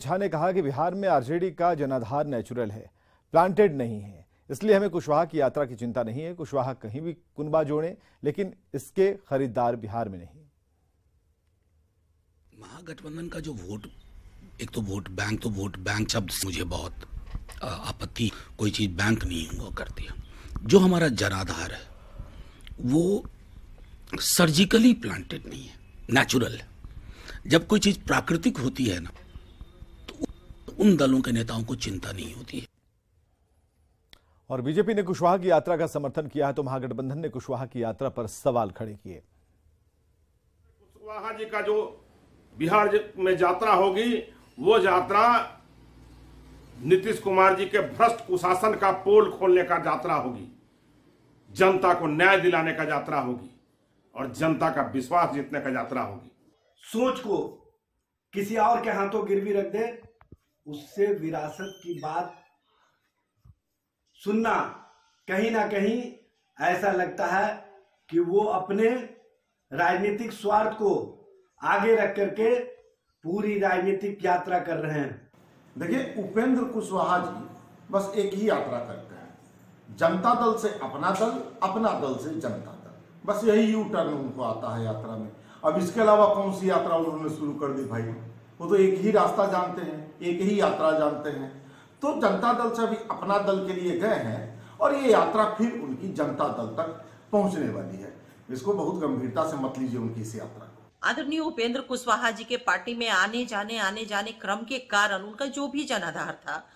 झा ने कहा कि बिहार में आरजेडी का जनाधार नेचुरल है, प्लांटेड नहीं है, इसलिए हमें कुशवाहा की यात्रा की चिंता नहीं है। कुशवाहा कहीं भी कुनबा जोड़े, लेकिन इसके खरीदार बिहार में नहीं। महागठबंधन का जो वोट, एक तो वोट बैंक शब्द मुझे बहुत आपत्ति, कोई चीज बैंक नहीं हुआ करती है। जो हमारा जनाधार है वो सर्जिकली प्लांटेड नहीं है, नेचुरल है। जब कोई चीज प्राकृतिक होती है ना, तो उन दलों के नेताओं को चिंता नहीं होती है। और बीजेपी ने कुशवाहा की यात्रा का समर्थन किया है, तो महागठबंधन ने कुशवाहा की यात्रा पर सवाल खड़े किए। कुशवाहा जी का जो बिहार में यात्रा होगी, वो यात्रा नीतीश कुमार जी के भ्रष्ट कुशासन का पोल खोलने का यात्रा होगी, जनता को न्याय दिलाने का यात्रा होगी और जनता का विश्वास जीतने का यात्रा होगी। सोच को किसी और के हाथों गिरवी रख दे, उससे विरासत की बात सुनना कहीं ना कहीं ऐसा लगता है कि वो अपने राजनीतिक स्वार्थ को आगे रख करके पूरी राजनीतिक यात्रा कर रहे हैं। देखिए, उपेंद्र कुशवाहा जी बस एक ही यात्रा करते हैं, जनता दल से अपना दल, अपना दल से जनता दल, बस यही यू टर्न उनको आता है यात्रा में। अब इसके अलावा कौन सी यात्रा उन्होंने शुरू कर दी भाई? वो तो एक ही रास्ता जानते हैं, एक ही यात्रा जानते हैं। तो जनता दल से अभी अपना दल के लिए गए हैं और ये यात्रा फिर उनकी जनता दल तक पहुंचने वाली है। इसको बहुत गंभीरता से मत लीजिए उनकी इस यात्रा को। आदरणीय उपेंद्र कुशवाहा जी के पार्टी में आने जाने क्रम के कारण उनका जो भी जनाधार था,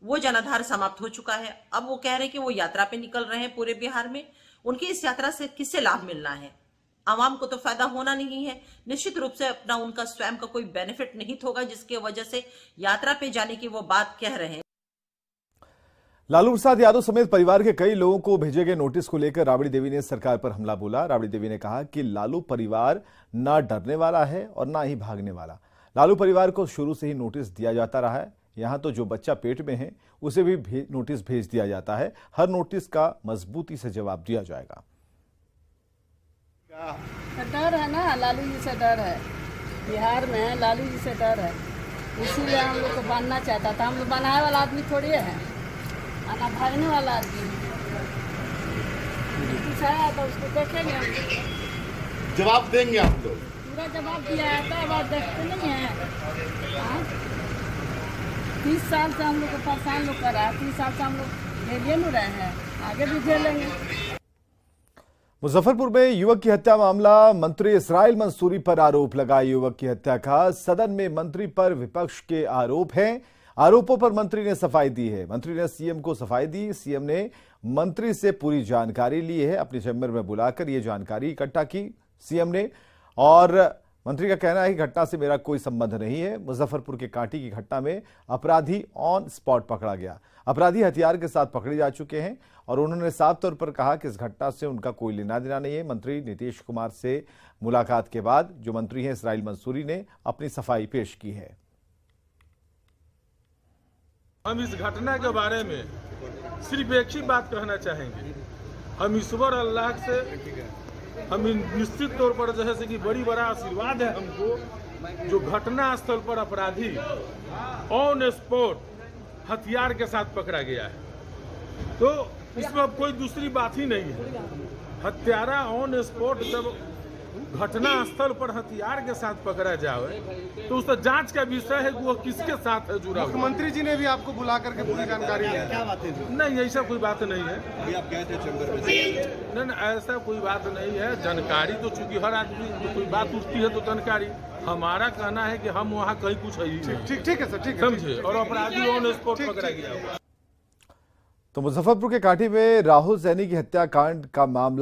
वो जनाधार समाप्त हो चुका है। अब वो कह रहे हैं कि वो यात्रा पे निकल रहे हैं पूरे बिहार में। उनकी इस यात्रा से किससे लाभ मिलना है? आवाम को तो फायदा होना नहीं है। निश्चित रूप से अपना उनका स्वयं का कोई बेनिफिट नहीं होगा, जिसके वजह से यात्रा पे जाने की वो बात कह रहे हैं। लालू प्रसाद यादव समेत परिवार के कई लोगों को भेजे गए नोटिस को लेकर राबड़ी देवी ने सरकार पर हमला बोला। राबड़ी देवी ने कहा कि लालू परिवार ना डरने वाला है और ना ही भागने वाला। लालू परिवार को शुरू से ही नोटिस दिया जाता रहा है। यहां तो जो बच्चा पेट में है उसे भी नोटिस भेज दिया जाता है। हर नोटिस का मजबूती से जवाब दिया जाएगा। डर है ना, लालू जी से डर है, बिहार में लालू जी से डर है, इसीलिए हम लोग को बांधना चाहता था। हम लोग बनाने वाला आदमी थोड़ी है, आना भागने वाला आदमी है, तो उसको देखेंगे, जवाब देंगे आप लोग। पूरा जवाब दिया है, तो अब देखते नहीं है। 30 साल से हम लोग को परेशान लोग कर रहा है, 30 साल से हम लोग झेलिए नहीं रहे हैं, आगे भी झेलेंगे। मुजफ्फरपुर में युवक की हत्या मामला, मंत्री इसराइल मंसूरी पर आरोप लगा युवक की हत्या का। सदन में मंत्री पर विपक्ष के आरोप हैं। आरोपों पर मंत्री ने सफाई दी है। मंत्री ने सीएम को सफाई दी। सीएम ने मंत्री से पूरी जानकारी ली है, अपने चैम्बर में बुलाकर ये जानकारी इकट्ठा की सीएम ने। और मंत्री का कहना है कि घटना से मेरा कोई संबंध नहीं है। मुजफ्फरपुर के कांटी की घटना में अपराधी ऑन स्पॉट पकड़ा गया। अपराधी हथियार के साथ पकड़े जा चुके हैं और उन्होंने साफ तौर पर कहा कि इस घटना से उनका कोई लेना देना नहीं है। मंत्री नीतीश कुमार से मुलाकात के बाद जो मंत्री हैं इसराइल मंसूरी ने अपनी सफाई पेश की है। हम इस घटना के बारे में सिर्फ एक ही बात कहना चाहेंगे। हम ईश्वर अल्लाह से हम निश्चित तौर पर जैसे कि बड़ा आशीर्वाद है हमको, जो घटना स्थल पर अपराधी ऑन स्पॉट हथियार के साथ पकड़ा गया है, तो इसमें अब कोई दूसरी बात ही नहीं है। हत्यारा ऑन स्पॉट जब घटना स्थल पर हथियार के साथ पकड़ा जाए तो उसका जांच का विषय है कि वो किसके साथ है जुड़ा। मुख्यमंत्री जी ने भी आपको बुला करके पूरी जानकारी दी? क्या बात है? नहीं, ऐसा कोई बात नहीं है। अभी आप गए थे चैम्बर में? नहीं, ऐसा कोई बात नहीं है। जानकारी तो चूंकि हर आदमी कोई बात उठती है तो जानकारी, हमारा कहना है कि हम वहाँ कहीं कुछ है ही नहीं। ठीक है सर, ठीक है, समझे। और अपराधी ऑन स्पॉट पकड़ा गया। तो मुजफ्फरपुर के कांटी में राहुल सैनी की हत्याकांड का मामला